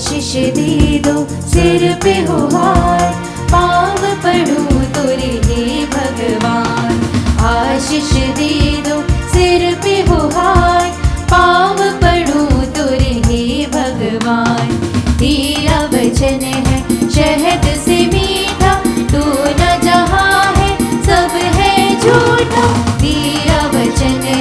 आशीष दे दो सिर पे हो हार, पाँव पड़ूं तुरे हे भगवान। आशीष दे दो सिर पे हो हार, पाँव पड़ूं तुरे हे भगवान। तेरा वचन है शहद से मीठा, तू न जहाँ है सब है झूठा। तेरा वचन है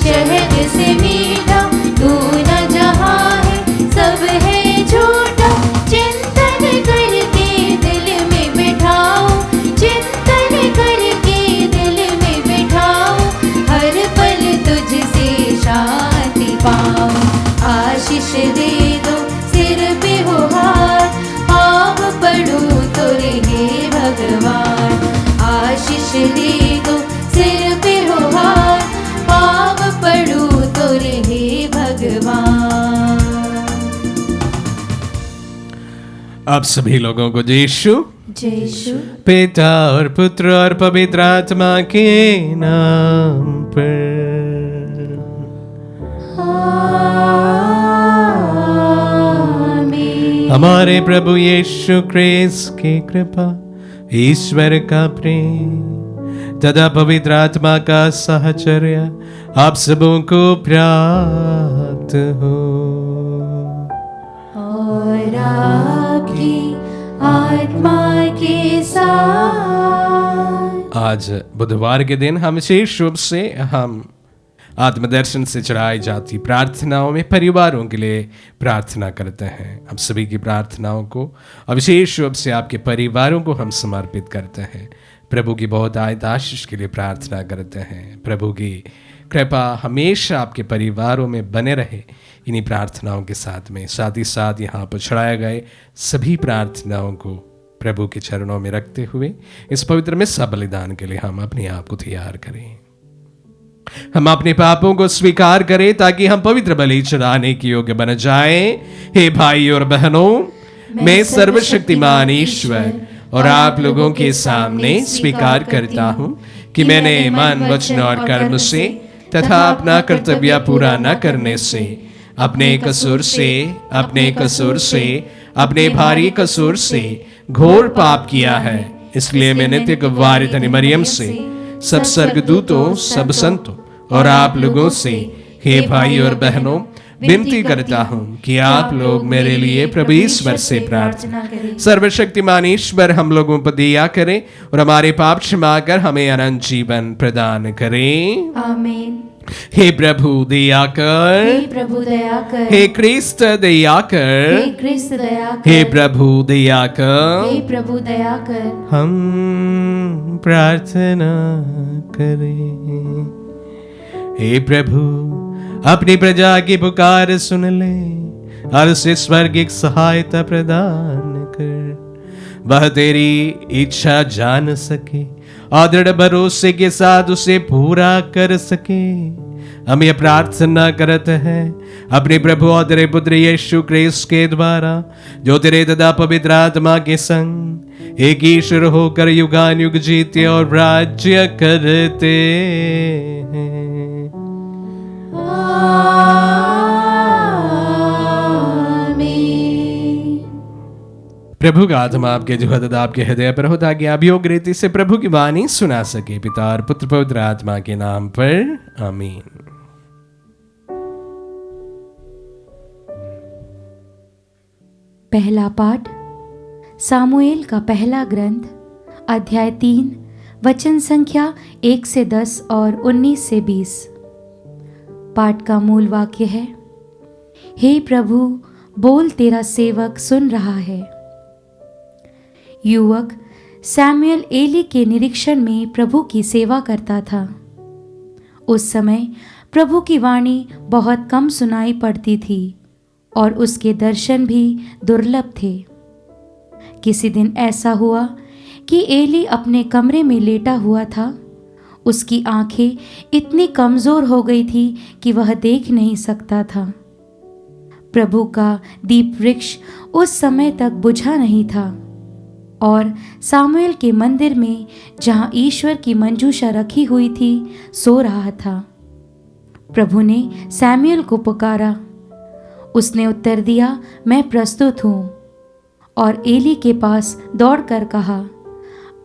शहद से मीठा, तू न जहाँ है सब है झूठा। चिंतन करके दिल में बिठाओ, चिंतन करके दिल में बिठाओ, हर पल तुझसे शांति पाओ। आशीष दे दो सिर पे हो हार, पाँव पड़ूं तुरे हे भगवान। आशीष दे दो सिर पे हो हार, पाँव पड़ूं तुरे हे भगवान। आप सभी लोगों को यीशु यीशु पिता और पुत्र और पवित्र आत्मा के नाम पर। आमीन। हमारे प्रभु यीशु क्रिस्त की कृपा, ईश्वर का प्रेम तथा पवित्र आत्मा का साहचर्य आप सबों को प्राप्त हो। और आपकी आत्मा के साथ। आज बुधवार के दिन हम विशेष रूप से हम आत्मदर्शन से चढ़ाई जाती प्रार्थनाओं में परिवारों के लिए प्रार्थना करते हैं। हम सभी की प्रार्थनाओं को और विशेष रूप से आपके परिवारों को हम समर्पित करते हैं। प्रभु की बहुत आयत आशीष के लिए प्रार्थना करते हैं। प्रभु की कृपा हमेशा आपके परिवारों में बने रहे, इन्हीं प्रार्थनाओं के साथ ही साथ यहाँ पर चढ़ाए गए सभी प्रार्थनाओं को प्रभु के चरणों में रखते हुए इस पवित्र मिस्सा बलिदान के लिए हम अपने आप को तैयार करें। हम अपने पापों को स्वीकार करें ताकि हम पवित्र बलि चढ़ाने के योग्य बन जाएं। हे भाई और बहनों, मैं सर्वशक्तिमान ईश्वर और आप लोगों के सामने स्वीकार करता हूं कि मैंने मन, वचन और कर्म से तथा अपना कर्तव्य पूरा न करने से, अपने कसूर से, अपने भारी कसूर से घोर पाप किया है। इसलिए मैं नित्य गवाही धनी मरियम से, सब स्वर्गदूतों, सब संतों और आप लोगों से, हे भाई और बहनों, विनती करता हूँ कि आप लोग मेरे लिए प्रभु ईश्वर से प्रार्थना करें। सर्वशक्तिमान ईश्वर हम लोगों पर दया करें और हमारे पाप क्षमा कर हमें अनंत जीवन प्रदान करें। आमीन। हे प्रभु दया कर, हे प्रभु दया कर, हे क्रिस्त दया कर, हे क्रिस्त दया कर, हे प्रभु दया कर, हे प्रभु दया कर। हम प्रार्थना करें। हे प्रभु, अपनी प्रजा की पुकार सुन ले और उसे स्वर्गिक सहायता प्रदान कर, वह तेरी इच्छा जान सके और दृढ़ भरोसे के साथ उसे पूरा कर सके। हम ये प्रार्थना करते हैं अपने प्रभु और तेरे पुत्र यीशु क्रिस्त के द्वारा, जो तेरे तथा पवित्र आत्मा के संग एक ईश्वर होकर युगानुयुग जीते और राज्य करते हैं। प्रभु का आत्मा आपके जो तथा आपके हृदय पर हो, ताकि आप योग रीति से प्रभु की वाणी सुना सके। पिता और पुत्र पवित्र आत्मा के नाम पर आमीन। पहला पाठ सामुएल का पहला ग्रंथ, अध्याय 3, वचन संख्या 1 से 10 और 19 से 20। पाठ का मूल वाक्य है, हे प्रभु बोल, तेरा सेवक सुन रहा है। युवक सैमुएल एली के निरीक्षण में प्रभु की सेवा करता था। उस समय प्रभु की वाणी बहुत कम सुनाई पड़ती थी और उसके दर्शन भी दुर्लभ थे। किसी दिन ऐसा हुआ कि एली अपने कमरे में लेटा हुआ था। उसकी आंखें इतनी कमजोर हो गई थी कि वह देख नहीं सकता था। प्रभु का दीप वृक्ष उस समय तक बुझा नहीं था और सामुएल के मंदिर में, जहां ईश्वर की मंजूषा रखी हुई थी, सो रहा था। प्रभु ने सैमुएल को पुकारा। उसने उत्तर दिया, मैं प्रस्तुत हूँ। और एली के पास दौड़कर कहा,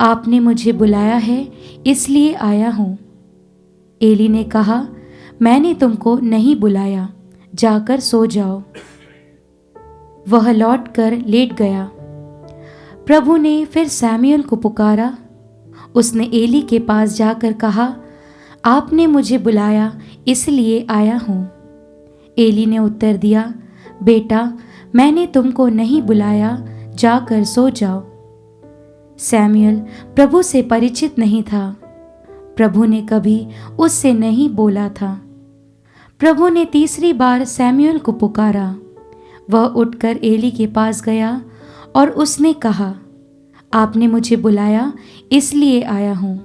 आपने मुझे बुलाया है, इसलिए आया हूँ। एली ने कहा, मैंने तुमको नहीं बुलाया, जाकर सो जाओ। वह लौटकर लेट गया। प्रभु ने फिर सैमुएल को पुकारा। उसने एली के पास जाकर कहा, आपने मुझे बुलाया, इसलिए आया हूँ। एली ने उत्तर दिया, बेटा, मैंने तुमको नहीं बुलाया, जाकर सो जाओ। सैमुएल प्रभु से परिचित नहीं था। प्रभु ने कभी उससे नहीं बोला था। प्रभु ने तीसरी बार सैमुएल को पुकारा। वह उठकर एली के पास गया और उसने कहा, आपने मुझे बुलाया, इसलिए आया हूँ।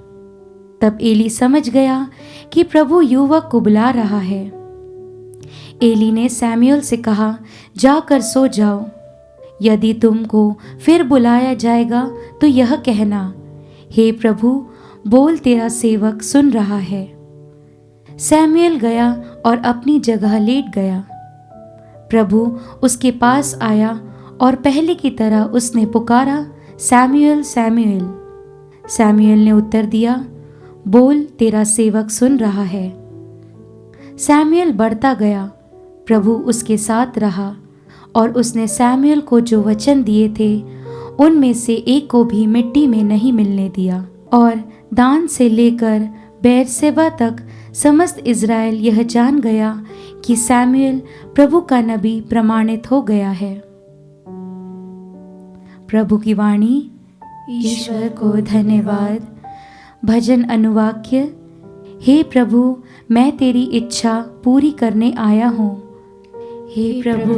तब एली समझ गया कि प्रभु युवक को बुला रहा है। एली ने सैमुएल से कहा, जाकर सो जाओ। यदि तुमको फिर बुलाया जाएगा तो यह कहना, हे प्रभु, बोल, तेरा सेवक सुन रहा है। सैमुएल गया और अपनी जगह लेट गया। प्रभु उसके पास आया और पहले की तरह उसने पुकारा, सैमुएल, सैमुएल। सैमुएल ने उत्तर दिया, बोल, तेरा सेवक सुन रहा है। सैमुएल बढ़ता गया। प्रभु उसके साथ रहा और उसने सैमुएल को जो वचन दिए थे उनमें से एक को भी मिट्टी में नहीं मिलने दिया। और दान से लेकर बेरशेबा तक समस्त इज़राइल यह जान गया कि सैमुएल प्रभु का नबी प्रमाणित हो गया है। प्रभु की वाणी। ईश्वर को धन्यवाद। भजन अनुवाक्य। हे प्रभु, मैं तेरी इच्छा पूरी करने आया हूँ। हे प्रभु,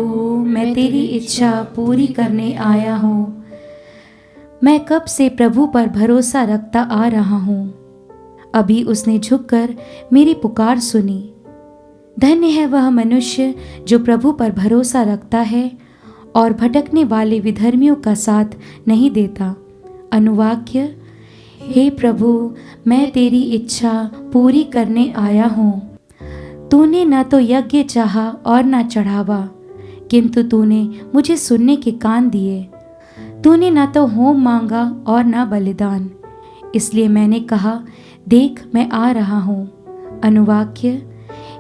मैं तेरी इच्छा पूरी करने आया हूँ। मैं कब से प्रभु पर भरोसा रखता आ रहा हूँ। अभी उसने झुककर मेरी पुकार सुनी। धन्य है वह मनुष्य जो प्रभु पर भरोसा रखता है और भटकने वाले विधर्मियों का साथ नहीं देता। अनुवाक्य। हे प्रभु, मैं तेरी इच्छा पूरी करने आया हूँ। तूने न तो यज्ञ चाहा और न चढ़ावा, किंतु तूने मुझे सुनने के कान दिए। तूने न तो होम मांगा और न बलिदान, इसलिए मैंने कहा, देख, मैं आ रहा हूँ। अनुवाक्य।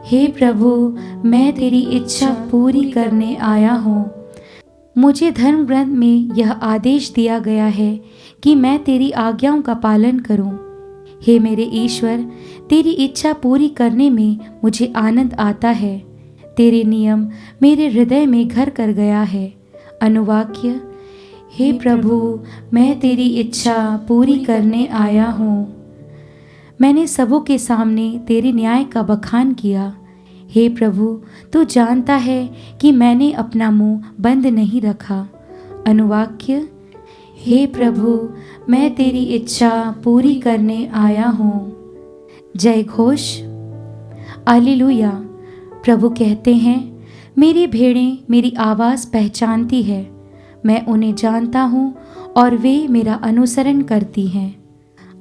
हे प्रभु, मैं तेरी इच्छा पूरी करने आया हूँ। मुझे धर्म ग्रंथ में यह आदेश दिया गया है कि मैं तेरी आज्ञाओं का पालन करूं। हे मेरे ईश्वर, तेरी इच्छा पूरी करने में मुझे आनंद आता है। तेरे नियम मेरे हृदय में घर कर गया है। अनुवाक्य। हे प्रभु, मैं तेरी इच्छा पूरी करने आया हूँ। मैंने सबों के सामने तेरे न्याय का बखान किया। हे प्रभु, तू जानता है कि मैंने अपना मुंह बंद नहीं रखा। अनुवाक्य। हे प्रभु, मैं तेरी इच्छा पूरी करने आया हूँ। जय घोष। हालेलुया। प्रभु कहते हैं, मेरी भेड़ें मेरी आवाज़ पहचानती है, मैं उन्हें जानता हूँ और वे मेरा अनुसरण करती हैं।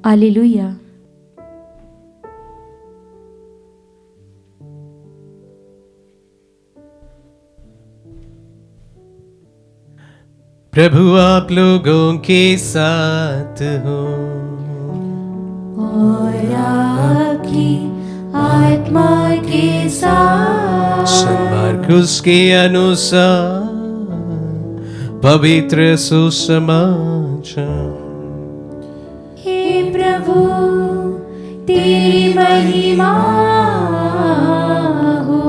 हालेलुया। प्रभु आप लोगों के साथ हो और आपकी आत्मा के साथ। संत मार्कुस के अनुसार पवित्र सुसमाचार। हे प्रभु, तेरी महिमा हो।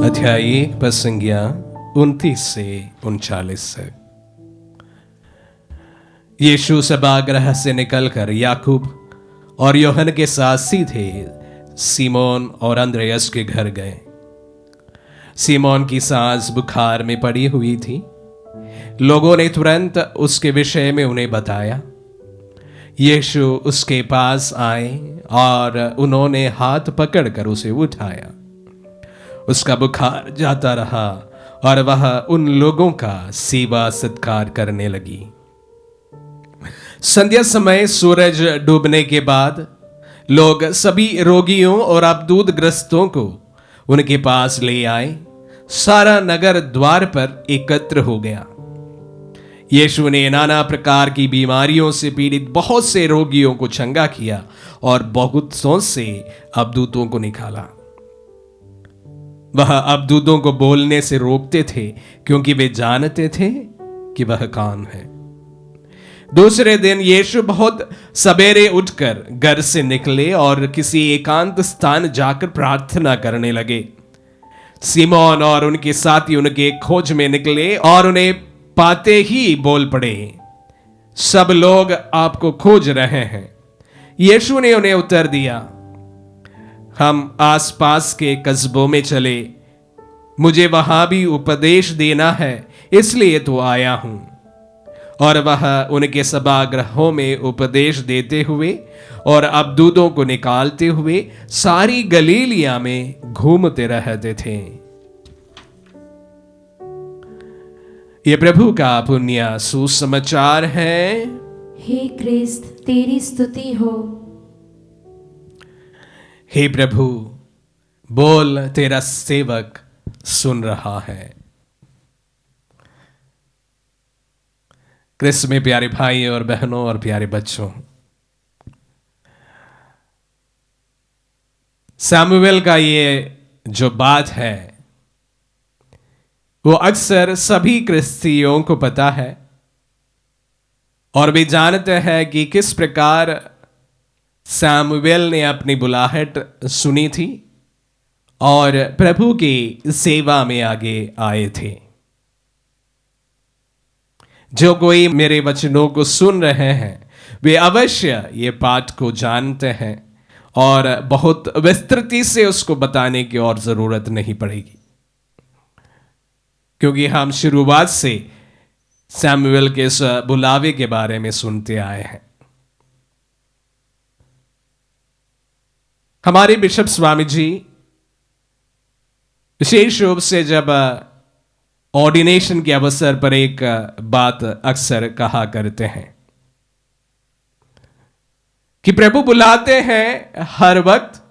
अध्याय प्रसंगिया 29 से 39 तक। यीशु सभागृह से निकलकर याकूब और यूहन्ना के साथ सीधे सीमोन और अंद्रयास के घर गए। सीमोन की सास बुखार में पड़ी हुई थी। लोगों ने तुरंत उसके विषय में उन्हें बताया। यीशु उसके पास आए और उन्होंने हाथ पकड़कर उसे उठाया। उसका बुखार जाता रहा और वह उन लोगों का सेवा सत्कार करने लगी। संध्या समय सूरज डूबने के बाद लोग सभी रोगियों और अबदूत ग्रस्तों को उनके पास ले आए। सारा नगर द्वार पर एकत्र हो गया। यीशु ने नाना प्रकार की बीमारियों से पीड़ित बहुत से रोगियों को चंगा किया और बहुतों से अबदूतों को निकाला। वह अबदूतों को बोलने से रोकते थे क्योंकि वे जानते थे कि वह कौन है। दूसरे दिन यीशु बहुत सवेरे उठकर घर से निकले और किसी एकांत स्थान जाकर प्रार्थना करने लगे। सिमोन और उनके साथी उनके खोज में निकले और उन्हें पाते ही बोल पड़े, सब लोग आपको खोज रहे हैं। यीशु ने उन्हें उत्तर दिया, हम आसपास के कस्बों में चले, मुझे वहां भी उपदेश देना है, इसलिए तो आया हूं। और वह उनके सभागृहों में उपदेश देते हुए और अबदूतों को निकालते हुए सारी गलीलिया में घूमते रहते थे। ये प्रभु का पुण्य सुसमाचार है। हे क्रिस्त तेरी स्तुति हो। हे प्रभु, बोल, तेरा सेवक सुन रहा है। क्रिस्त में प्यारे भाई और बहनों और प्यारे बच्चों, सैमुएल का ये जो बात है वो अक्सर सभी क्रिस्तियों को पता है और वे जानते हैं कि किस प्रकार सैमुएल ने अपनी बुलाहट सुनी थी और प्रभु की सेवा में आगे आए थे। जो कोई मेरे वचनों को सुन रहे हैं वे अवश्य ये पाठ को जानते हैं और बहुत विस्तृति से उसको बताने की और जरूरत नहीं पड़ेगी, क्योंकि हम शुरुआत से सैमुएल के इस बुलावे के बारे में सुनते आए हैं। हमारे बिशप स्वामी जी विशेष रूप से जब ऑर्डिनेशन के अवसर पर एक बात अक्सर कहा करते हैं कि प्रभु बुलाते हैं हर वक्त,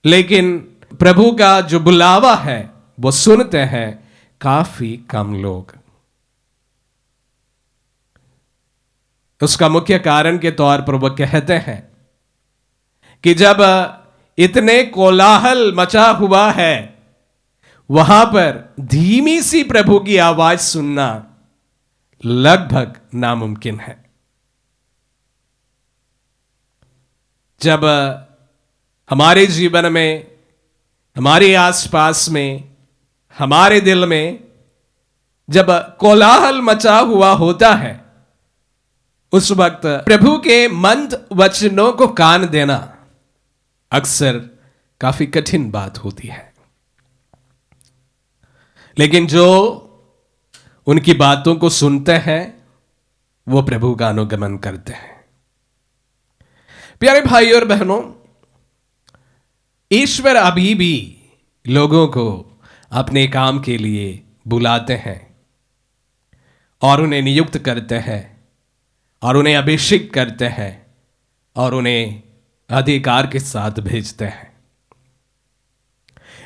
लेकिन प्रभु का जो बुलावा है वो सुनते हैं काफी कम लोग। उसका मुख्य कारण के तौर पर वह कहते हैं कि जब इतने कोलाहल मचा हुआ है वहां पर धीमी सी प्रभु की आवाज सुनना लगभग नामुमकिन है। जब हमारे जीवन में, हमारे आसपास में, हमारे दिल में जब कोलाहल मचा हुआ होता है उस वक्त प्रभु के मंद वचनों को कान देना अक्सर काफी कठिन बात होती है, लेकिन जो उनकी बातों को सुनते हैं वो प्रभु का अनुगमन करते हैं। प्यारे भाई और बहनों, ईश्वर अभी भी लोगों को अपने काम के लिए बुलाते हैं और उन्हें नियुक्त करते हैं और उन्हें अभिषेक करते हैं और उन्हें अधिकार के साथ भेजते हैं।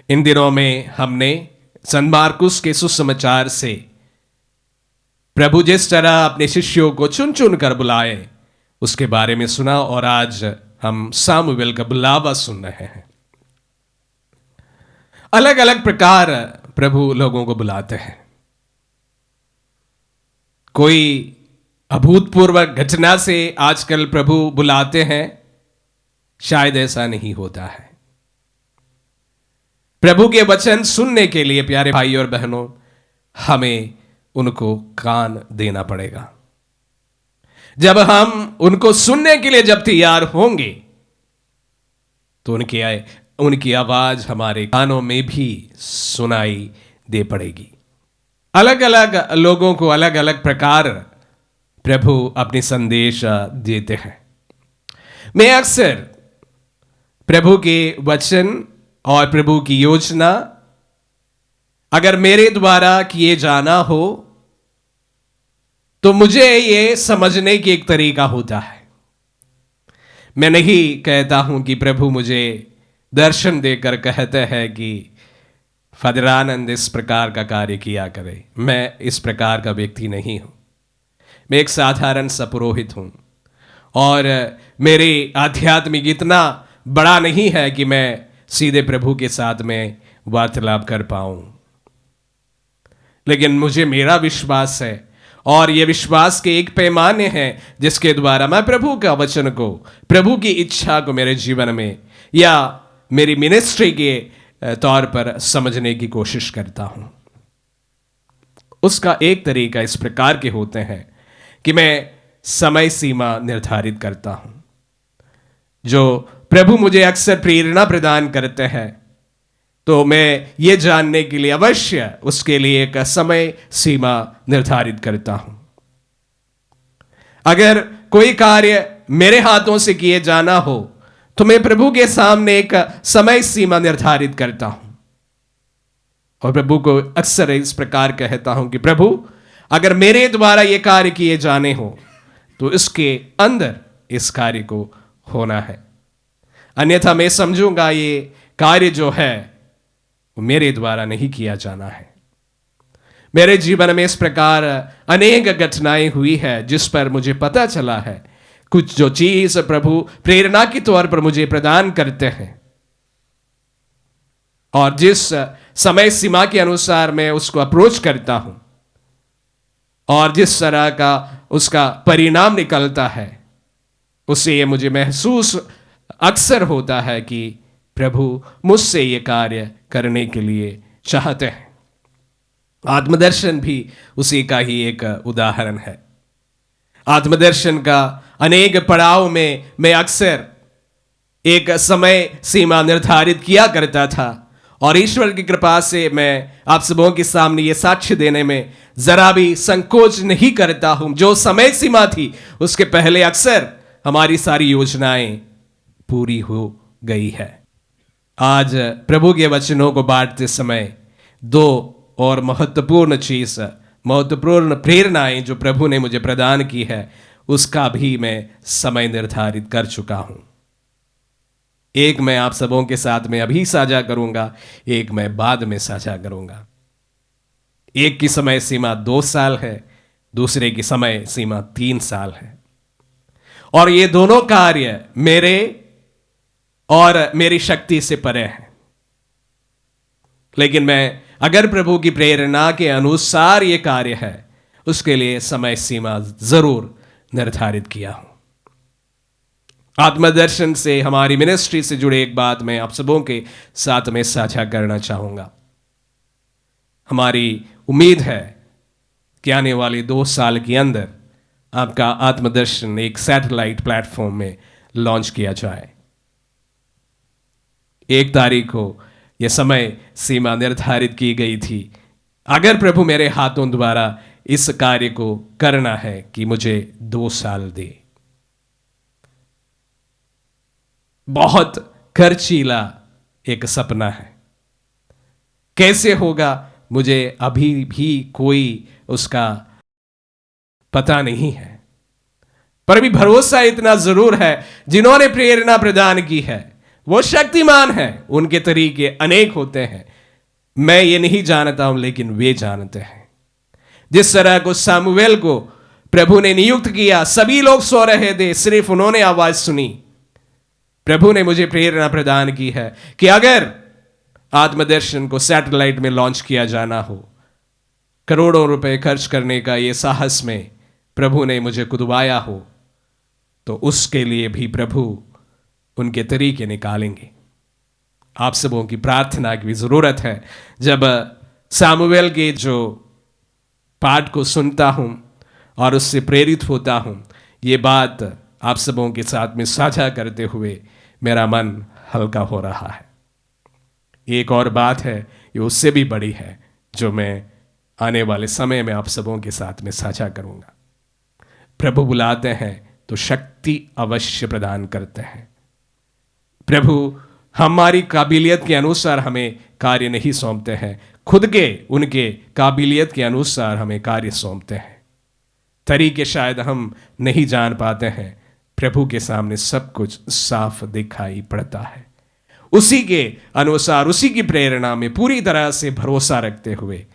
इन दिनों में हमने संत मार्कुस के सुसमाचार से प्रभु जिस तरह अपने शिष्यों को चुन चुन कर बुलाए उसके बारे में सुना और आज हम सामुएल का बुलावा सुन रहे हैं। अलग अलग प्रकार प्रभु लोगों को बुलाते हैं। कोई अभूतपूर्व घटना से आजकल प्रभु बुलाते हैं, शायद ऐसा नहीं होता है। प्रभु के वचन सुनने के लिए प्यारे भाई और बहनों हमें उनको कान देना पड़ेगा। जब हम उनको सुनने के लिए जब तैयार होंगे तो उनकी आवाज हमारे कानों में भी सुनाई दे पड़ेगी। अलग अलग लोगों को अलग अलग प्रकार प्रभु अपने संदेश देते हैं। मैं अक्सर प्रभु के वचन और प्रभु की योजना अगर मेरे द्वारा किए जाना हो तो मुझे ये समझने की एक तरीका होता है। मैं नहीं कहता हूं कि प्रभु मुझे दर्शन देकर कहते हैं कि फादर आनंद इस प्रकार का कार्य किया करे। मैं इस प्रकार का व्यक्ति नहीं हूं। मैं एक साधारण सा पुरोहित हूं और मेरे आध्यात्मिक इतना बड़ा नहीं है कि मैं सीधे प्रभु के साथ में वार्तालाप कर पाऊं, लेकिन मुझे मेरा विश्वास है और ये विश्वास के एक पैमाने हैं जिसके द्वारा मैं प्रभु का वचन को, प्रभु की इच्छा को मेरे जीवन में या मेरी मिनिस्ट्री के तौर पर समझने की कोशिश करता हूं। उसका एक तरीका इस प्रकार के होते हैं कि मैं समय सीमा निर्धारित करता हूं। जो प्रभु मुझे अक्सर प्रेरणा प्रदान करते हैं तो मैं ये जानने के लिए अवश्य उसके लिए एक समय सीमा निर्धारित करता हूं। अगर कोई कार्य मेरे हाथों से किए जाना हो तो मैं प्रभु के सामने एक समय सीमा निर्धारित करता हूं और प्रभु को अक्सर इस प्रकार कहता हूं कि प्रभु, अगर मेरे द्वारा ये कार्य किए जाने हो तो इसके अंदर इस कार्य को होना है, अन्यथा मैं समझूंगा ये कार्य जो है वो मेरे द्वारा नहीं किया जाना है। मेरे जीवन में इस प्रकार अनेक घटनाएं हुई है जिस पर मुझे पता चला है कुछ जो चीज प्रभु प्रेरणा के तौर पर मुझे प्रदान करते हैं और जिस समय सीमा के अनुसार मैं उसको अप्रोच करता हूं और जिस तरह का उसका परिणाम निकलता है, उससे ये मुझे महसूस अक्सर होता है कि प्रभु मुझसे ये कार्य करने के लिए चाहते हैं। आत्मदर्शन भी उसी का ही एक उदाहरण है। आत्मदर्शन का अनेक पड़ाव में मैं अक्सर एक समय सीमा निर्धारित किया करता था और ईश्वर की कृपा से मैं आप सबों के सामने ये साक्ष्य देने में जरा भी संकोच नहीं करता हूं। जो समय सीमा थी उसके पहले अक्सर हमारी सारी योजनाएं पूरी हो गई है। आज प्रभु के वचनों को बांटते समय दो और महत्वपूर्ण चीज, महत्वपूर्ण प्रेरणाएं जो प्रभु ने मुझे प्रदान की है उसका भी मैं समय निर्धारित कर चुका हूं। एक मैं आप सबों के साथ में अभी साझा करूंगा, एक मैं बाद में साझा करूंगा। एक की समय सीमा 2 साल है, दूसरे की समय सीमा 3 साल है और ये दोनों कार्य मेरे और मेरी शक्ति से परे है। लेकिन मैं अगर प्रभु की प्रेरणा के अनुसार ये कार्य है उसके लिए समय सीमा जरूर निर्धारित किया हूं। आत्मदर्शन से हमारी मिनिस्ट्री से जुड़े एक बात मैं आप सबों के साथ में साझा करना चाहूंगा। हमारी उम्मीद है कि आने वाले 2 साल के अंदर आपका आत्मदर्शन एक सैटेलाइट प्लेटफॉर्म में लॉन्च किया जाए। 1 तारीख को यह समय सीमा निर्धारित की गई थी। अगर प्रभु मेरे हाथों द्वारा इस कार्य को करना है कि मुझे 2 साल दे। बहुत खर्चीला एक सपना है, कैसे होगा मुझे अभी भी कोई उसका पता नहीं है, पर अभी भरोसा इतना जरूर है जिन्होंने प्रेरणा प्रदान की है वो शक्तिमान है। उनके तरीके अनेक होते हैं, मैं ये नहीं जानता हूं लेकिन वे जानते हैं। जिस तरह को सामुएल को प्रभु ने नियुक्त किया, सभी लोग सो रहे थे, सिर्फ उन्होंने आवाज सुनी। प्रभु ने मुझे प्रेरणा प्रदान की है कि अगर आत्मदर्शन को सैटेलाइट में लॉन्च किया जाना हो, करोड़ों रुपए खर्च करने का ये साहस में प्रभु ने मुझे कुदवाया हो, तो उसके लिए भी प्रभु उनके तरीके निकालेंगे। आप सबों की प्रार्थना की भी जरूरत है। जब सामुएल के जो पाठ को सुनता हूं और उससे प्रेरित होता हूं, ये बात आप सबों के साथ में साझा करते हुए मेरा मन हल्का हो रहा है। एक और बात है, ये उससे भी बड़ी है, जो मैं आने वाले समय में आप सबों के साथ में साझा करूंगा। प्रभु बुलाते हैं तो शक्ति अवश्य प्रदान करते हैं। प्रभु हमारी काबिलियत के अनुसार हमें कार्य नहीं सौंपते हैं, खुद के उनके काबिलियत के अनुसार हमें कार्य सौंपते हैं। तरीके शायद हम नहीं जान पाते हैं, प्रभु के सामने सब कुछ साफ दिखाई पड़ता है। उसी के अनुसार, उसी की प्रेरणा में पूरी तरह से भरोसा रखते हुए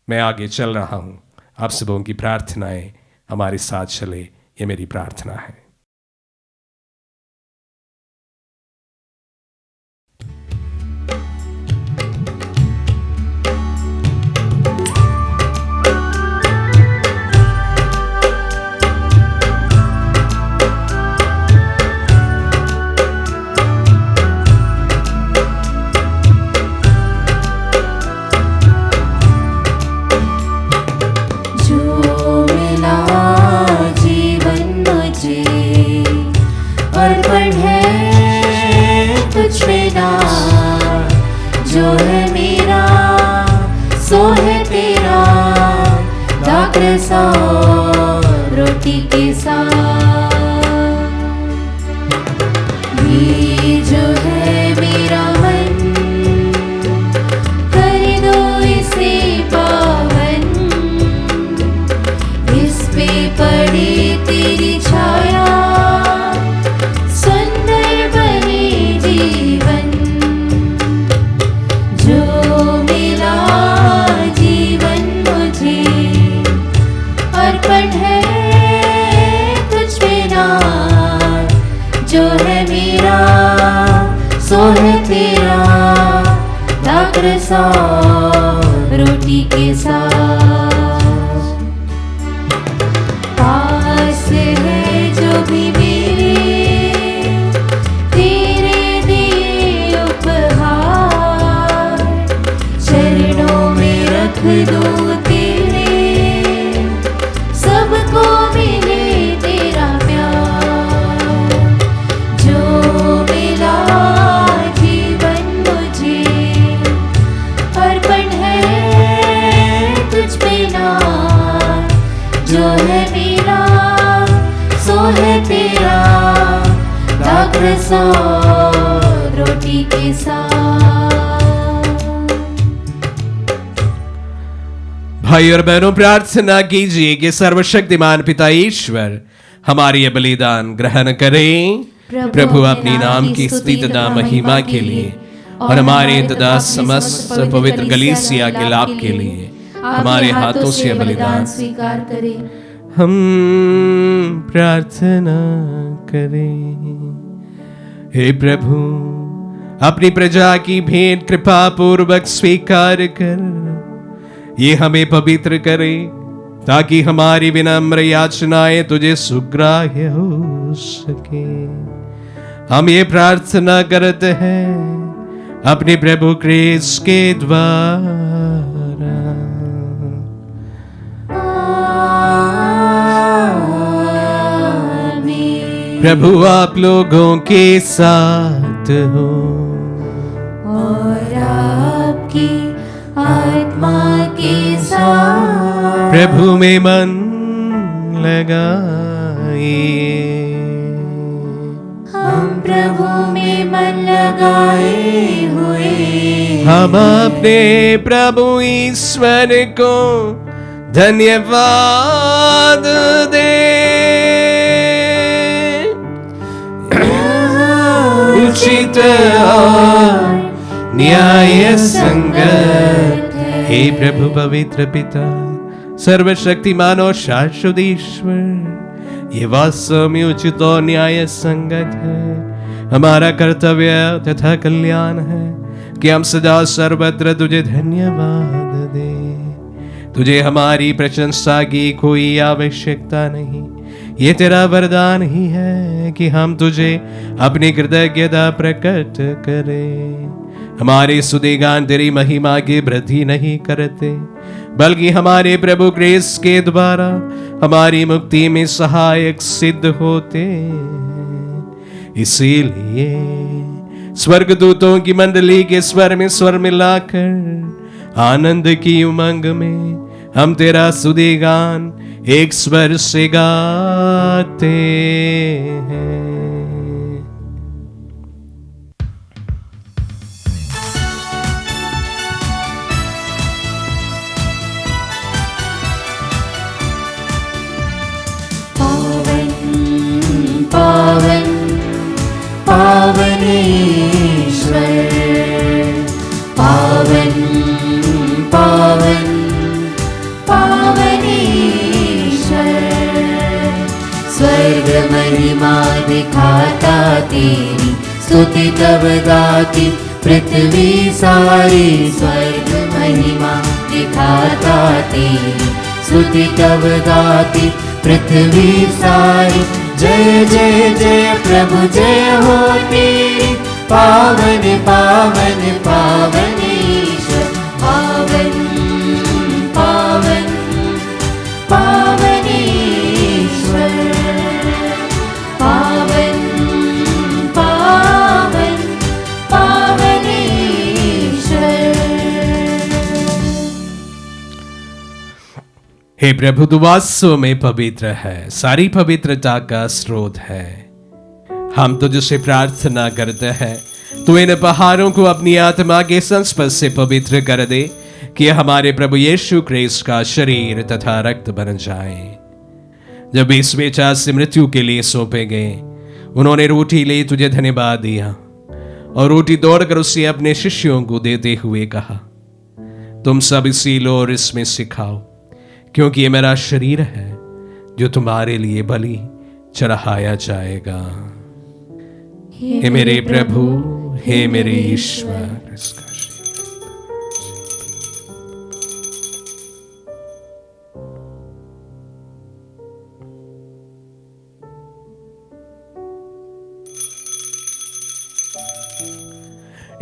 मैं आगे चल रहा हूं। आप सबों की प्रार्थनाएं हमारे साथ चले, ये मेरी प्रार्थना है। जो है मेरा सो है तेरा, दाग रसा रोटी के साथ। ये जो है मेरा मन, कर दो इसे पावन, इस पे पड़े तेरी छाया, सुंदर बने जीवन। अर्पण है तुझ पे नाथ, जो है मेरा सो है तेरा, दाग रसा रोटी के साथ। पास है जो भी मेरे तेरे दिए उपहार, चरणों में रख दो सबको मिले तेरा प्यार। जो मिला जीवन मुझे, अर्पण है तुझ पे नाथ, जो है मेरा सो है तेरा, दाग रसा रोटी के साथ। भाई और बहनों, प्रार्थना कीजिए कि सर्वशक्तिमान पिता ईश्वर हमारी ये बलिदान ग्रहण करें। प्रभु अपनी नाम की स्तुति तथा महिमा के लिए और हमारे तथा समस्त पवित्र कलीसिया के लाभ के लिए हमारे हाथों से बलिदान स्वीकार करें। हम प्रार्थना करें। हे प्रभु, अपनी प्रजा की भेंट कृपा पूर्वक स्वीकार कर ये हमें पवित्र करे, ताकि हमारी विनम्र याचनाएं तुझे सुग्राह्य हो सके। हम ये प्रार्थना करते हैं अपने प्रभु क्रिस्त के द्वारा। प्रभु आप लोगों के साथ हो और आपकी आत्मा के साथ। प्रभु में मन लगाइए। हम प्रभु में मन लगाए हुए, हम अपने प्रभु ईश्वर को धन्यवाद दे। उचित और न्याय संगत हे प्रभु पवित्र पिता, सर्वशक्तिमान और शाश्वत ईश्वर, ये वास्तव में उचित और न्याय संगत है। हमारा कर्तव्य तथा कल्याण है कि हम सदा सर्वत्र तुझे धन्यवाद दे। तुझे हमारी प्रशंसा की कोई आवश्यकता नहीं। ये तेरा वरदान ही है कि हम तुझे अपनी कृतज्ञता प्रकट करें। हमारे स्तुतिगान तेरी महिमा की वृद्धि नहीं करते, बल्कि हमारे प्रभु क्रिस्त के द्वारा हमारी मुक्ति में सहायक सिद्ध होते। इसीलिए स्वर्गदूतों की मंडली के स्वर में स्वर मिलाकर आनंद की उमंग में हम तेरा स्तुतिगान एक स्वर से गाते हैं। पावन पावन पावन ईश्वर, महिमा दिखाता तेरी, स्तुति तब गाती पृथ्वी सारी। स्वर्ग महिमा दिखाता तेरी, स्तुति तब गाती पृथ्वी सारी। जय जय जय प्रभु जय हो तेरी, पावन पावन पावन ईश्वर। पावन पावन पावन ईश्वर, पावन पावन पावन ईश्वर। हे प्रभु, तू वास्तव में पवित्र है, सारी पवित्रता का स्रोत है। हम तुझसे प्रार्थना करते हैं, तू इन पहाड़ों को अपनी आत्मा के संस्पर्श से पवित्र कर दे, कि हमारे प्रभु यीशु क्रिस्त का शरीर तथा रक्त बन जाए। जब इस बेचा से मृत्यु के लिए सौंपे गए, उन्होंने रोटी ली, तुझे धन्यवाद दिया और रोटी तोड़कर उसे अपने शिष्यों को देते हुए कहा, तुम सब इसी लो और इसमें सिखाओ, क्योंकि ये मेरा शरीर है जो तुम्हारे लिए बलि चढ़ाया जाएगा। हे मेरे प्रभु, हे मेरे ईश्वर।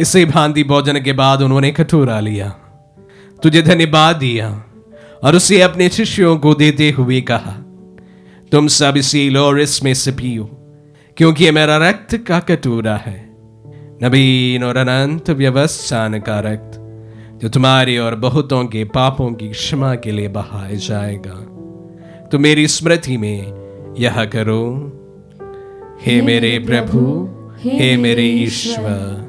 इसे भांति भोजन के बाद उन्होंने कटोरा लिया, तुझे धन्यवाद दिया और उसे अपने शिष्यों को देते हुए कहा, तुम सब इसी लो और इसमें से पियो, क्योंकि ये मेरा रक्त का कटोरा है, नवीन और अनंत व्यवस्थान का रक्त, जो तुम्हारे और बहुतों के पापों की क्षमा के लिए बहाया जाएगा। तो मेरी स्मृति में यह करो। हे मेरे प्रभु, हे मेरे ईश्वर।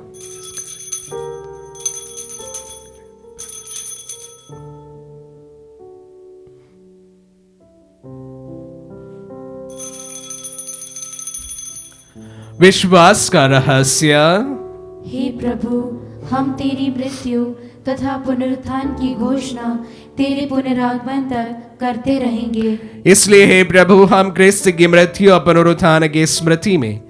विश्वास का रहस्य। हे प्रभु, हम तेरी मृत्यु तथा पुनरुत्थान की घोषणा तेरे पुनरागमन तक करते रहेंगे। इसलिए हे प्रभु, हम क्रिस्त की मृत्यु और पुनरुत्थान की स्मृति में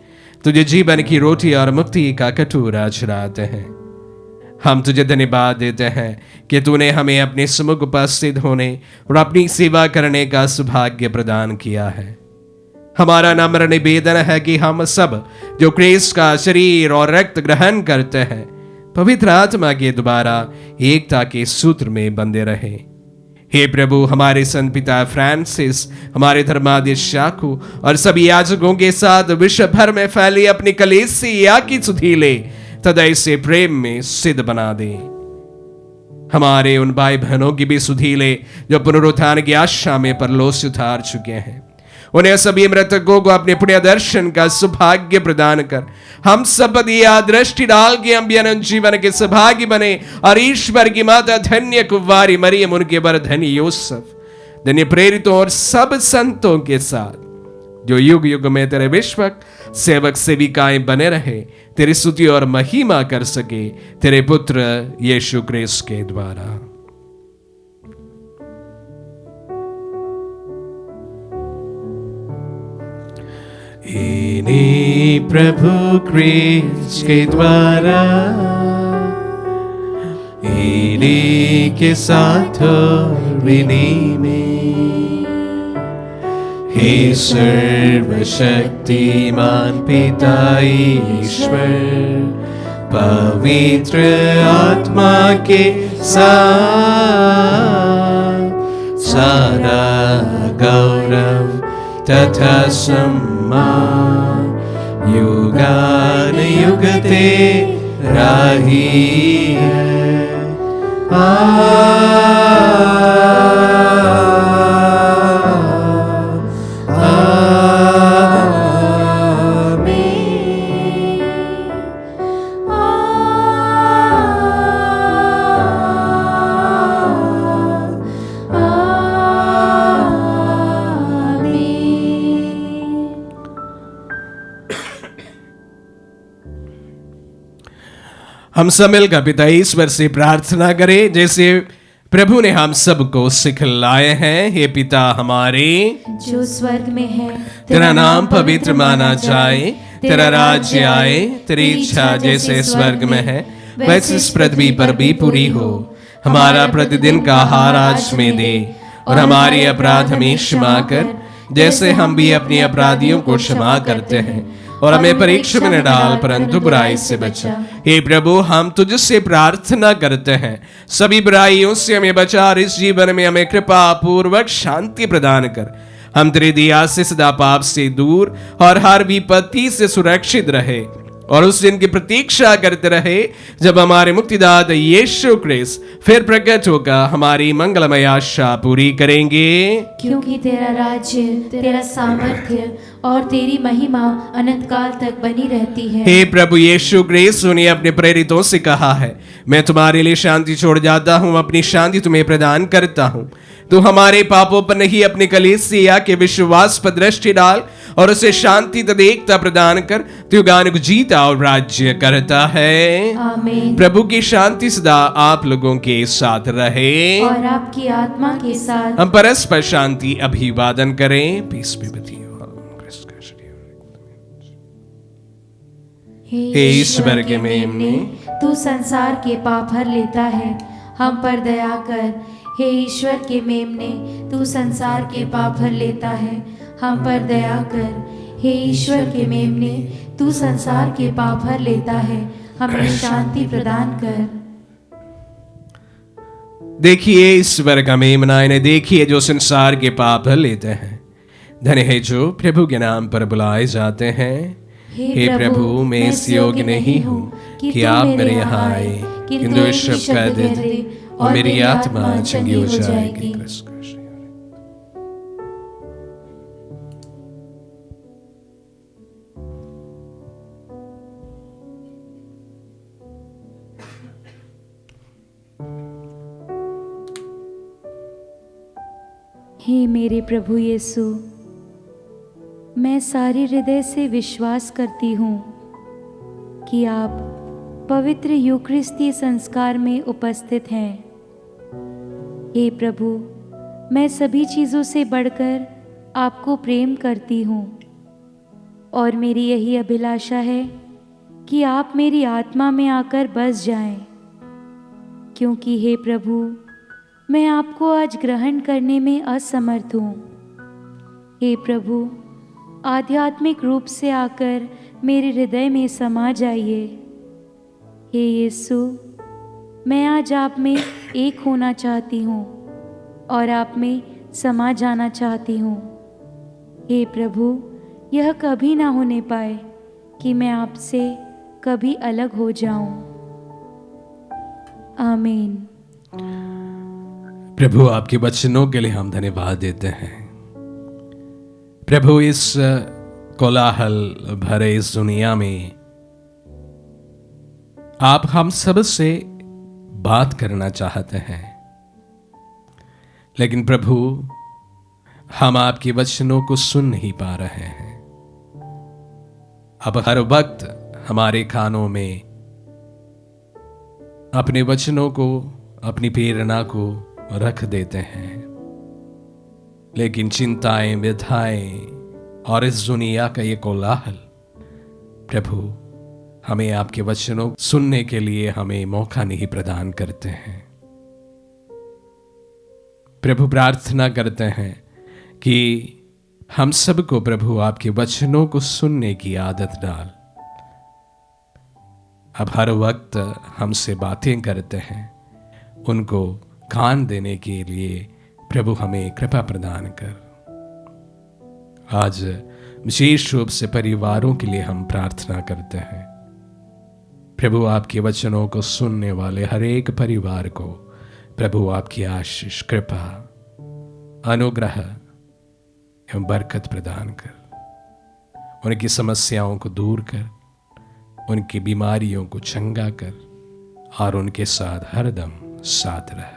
तुझे जीवन की रोटी और मुक्ति का कटोरा चढ़ाते हैं। हम तुझे धन्यवाद देते हैं कि तूने हमें अपने सम्मुख उपस्थित होने और अपनी सेवा करने का सौभाग्य प्रदान किया है। हमारा नम्र निवेदन है कि हम सब जो क्रिस्त का शरीर और रक्त ग्रहण करते हैं, पवित्र आत्मा के द्वारा एकता के सूत्र में बंधे रहे। हे प्रभु, हमारे संत पिता फ्रांसिस, हमारे धर्माध्यक्ष शाकू और सभी याजकों के साथ विश्व भर में फैली अपनी कलीसिया की सुधि ले तथा इसे प्रेम में सिद्ध बना दे। हमारे उन भाई बहनों की भी सुधि ले जो पुनरुत्थान की आशा में परलोक से उतार चुके हैं। उन्हें सभी मृतकों को अपने पुण्य दर्शन का सौभाग्य प्रदान कर हम सब दिया दृष्टि डाल के हम भी अनंत जीवन के सौभाग्य बने और ईश्वर की माता धन्य कुंवारी मरियम, उनके बर धन्य यूसुफ, धन्य प्रेरितों और सब संतों के साथ जो युग युग में तेरे विश्वक सेवक सेविकाएं बने रहे, तेरी स्तुति और महिमा कर सके तेरे पुत्र यीशु क्रिस्त के द्वारा। इन्हीं प्रभु क्रिस्त के द्वारा, इन्हीं के साथ और इन्हीं में, हे सर्वशक्तिमान पिता ईश्वर, पवित्र आत्मा के साथ सारा गौरव तथा सम्मान युगान युग तेरा ही है। हम सब मिलकर पिता ईश्वर से प्रार्थना करें, जैसे प्रभु ने हम सबको सिखलाए हैं। हे पिता हमारे जो स्वर्ग में है, तेरा नाम पवित्र माना जाए, तेरा राज्य आए, तेरी इच्छा जैसे स्वर्ग में है वैसे इस पृथ्वी पर भी पूरी हो। हमारा प्रतिदिन का आहार आज में दे, और हमारे अपराध हमें क्षमा कर, जैसे हम भी अपने अपराधियों को क्षमा करते हैं, और हमें परीक्षा में न डाल परंतु बुराई से बचा। हे प्रभु, हम तुझसे प्रार्थना करते हैं, सभी बुराइयों से हमें बचा और इस जीवन में हमें कृपा पूर्वक शांति प्रदान कर। हम तेरी दया से सदा पाप से दूर और हर विपत्ति से सुरक्षित रहे, और उस दिन की प्रतीक्षा करते रहे जब हमारे मुक्तिदाता यीशु क्रिस्त फिर प्रकट होकर हमारी मंगलमय आशा पूरी करेंगे। क्योंकि तेरा राज्य, तेरा सामर्थ्य और तेरी महिमा अनंत काल तक बनी रहती है। हे प्रभु यीशु क्रिस्त ने अपने प्रेरितों से कहा है, मैं तुम्हारे लिए शांति छोड़ जाता हूँ, अपनी शांति तुम्हें प्रदान करता हूँ। तू हमारे पापों पर नहीं अपनी कलीसिया के विश्वास पर दृष्टि डाल और उसे शांति तथा एकता प्रदान कर। तू युगान को जीता और राज्य करता है। आमीन। प्रभु की शांति सदा आप लोगों के साथ रहे और आपकी आत्मा के साथ। हम परस्पर शांति अभिवादन करें। Peace be with you. हे ईश्वर के मेमने, तू संसार के पाप हर लेता है, हम पर दया कर। हे ईश्वर के मेमने, तू संसार के पाप हर लेता है, हम पर दया कर। हे ईश्वर के मेमने, तू संसार के पाप हर लेता है, हमें शांति प्रदान कर। देखिए ईश्वर का मेमना, इन्हें देखिए जो संसार के पाप हर लेते हैं। धन्य है जो प्रभु के नाम पर बुलाए जाते हैं। हे प्रभु, मैं इस योग्य नहीं हूँ कि आप मेरे यहाँ आए, किंतु इस शब्द का दे और मेरी आत्मा चंगी हो जाएगी। हे मेरे प्रभु यीशु, मैं सारे हृदय से विश्वास करती हूँ कि आप पवित्र यूकरिस्तीय संस्कार में उपस्थित हैं। हे प्रभु, मैं सभी चीज़ों से बढ़कर आपको प्रेम करती हूँ, और मेरी यही अभिलाषा है कि आप मेरी आत्मा में आकर बस जाएं, क्योंकि हे प्रभु, मैं आपको आज ग्रहण करने में असमर्थ हूँ। हे प्रभु, आध्यात्मिक रूप से आकर मेरे हृदय में समा जाइए। हे यीशु, मैं आज आप में एक होना चाहती हूँ और आप में समा जाना चाहती हूँ। हे प्रभु, यह कभी ना होने पाए कि मैं आपसे कभी अलग हो जाऊं। आमीन। प्रभु, आपके वचनों के लिए हम धन्यवाद देते हैं। प्रभु, इस कोलाहल भरे इस दुनिया में आप हम सब से बात करना चाहते हैं, लेकिन प्रभु हम आपके वचनों को सुन नहीं पा रहे हैं। अब हर वक्त हमारे कानों में अपने वचनों को, अपनी प्रेरणा को रख देते हैं, लेकिन चिंताएं, व्यथाएं और इस दुनिया का ये कोलाहल प्रभु हमें आपके वचनों सुनने के लिए हमें मौका नहीं प्रदान करते हैं। प्रभु, प्रार्थना करते हैं कि हम सबको प्रभु आपके वचनों को सुनने की आदत डाल। अब हर वक्त हमसे बातें करते हैं, उनको कान देने के लिए प्रभु हमें कृपा प्रदान कर। आज विशेष रूप से परिवारों के लिए हम प्रार्थना करते हैं। प्रभु, आपके वचनों को सुनने वाले हर एक परिवार को प्रभु आपकी आशीष, कृपा, अनुग्रह एवं बरकत प्रदान कर। उनकी समस्याओं को दूर कर, उनकी बीमारियों को चंगा कर और उनके साथ हरदम साथ रह।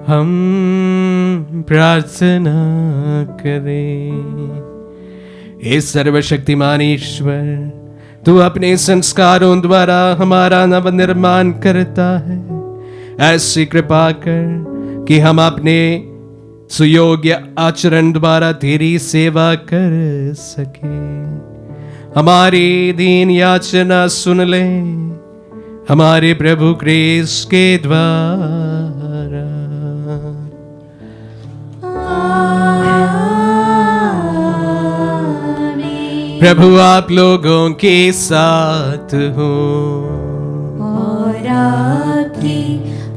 हम प्रार्थना करें। हे सर्वशक्तिमान ईश्वर, तू अपने संस्कारों द्वारा हमारा नव निर्माण करता है। ऐसी कृपा कर कि हम अपने सुयोग्य आचरण द्वारा तेरी सेवा कर सके। हमारी दीन याचना सुन ले हमारे प्रभु क्रिस्त के द्वारा। प्रभु आप लोगों के साथ हो और आपकी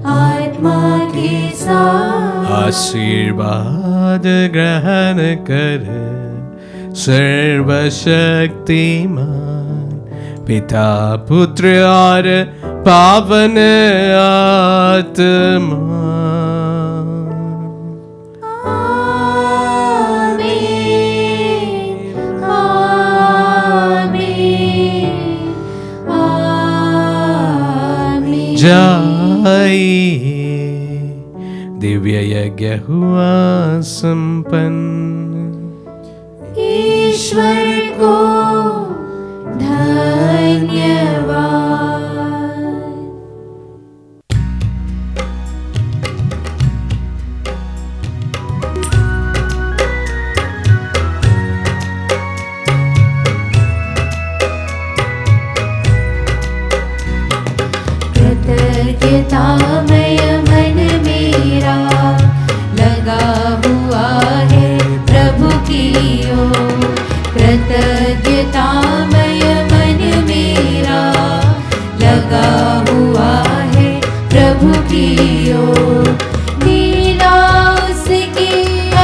आत्मा के साथ। आशीर्वाद ग्रहण कर सर्वशक्तिमान पिता पुत्र और पावन आत्मा। जाइए दिव्य यज्ञ हुआ संपन्न। ईश्वर को धन्यवाद। कृतज्ञतामय मन मेरा लगा हुआ है प्रभु की ओर। कृतज्ञतामय मन मेरा लगा हुआ है प्रभु की ओर। लीला उसकी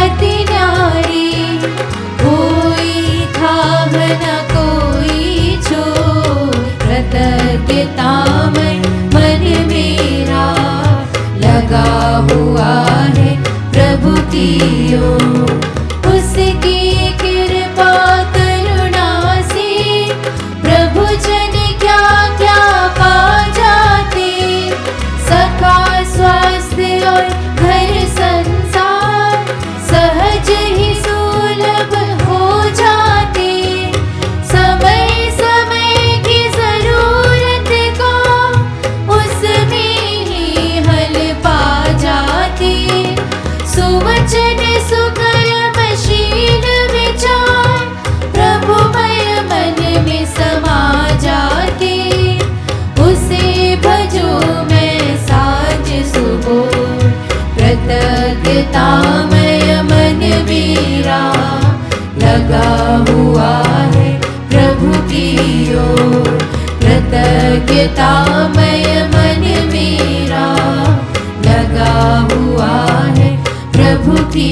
अति न्यारी, कोई थाह न कोई छोर। कृतज्ञतामय मन मेरा लगा हुआ है प्रभु की ओर। उसकी कृपा करुणा से प्रभु जन क्या क्या पा जाते। सखा स्वास्थ्य और घर संसार सहज ही सुलभ हो जाते। समय समय की जरूरत को उसमें ही हल पा जाते। सुवचन सुकर्मशील विचार प्रभुमय मन में समा जाते। उसे भजो मैं साँझ सुबह। कृतज्ञतामय मन मेरा लगा हुआ है प्रभु की ओर। कृतज्ञतामय मन मेरा लगा हुआ है प्रभु की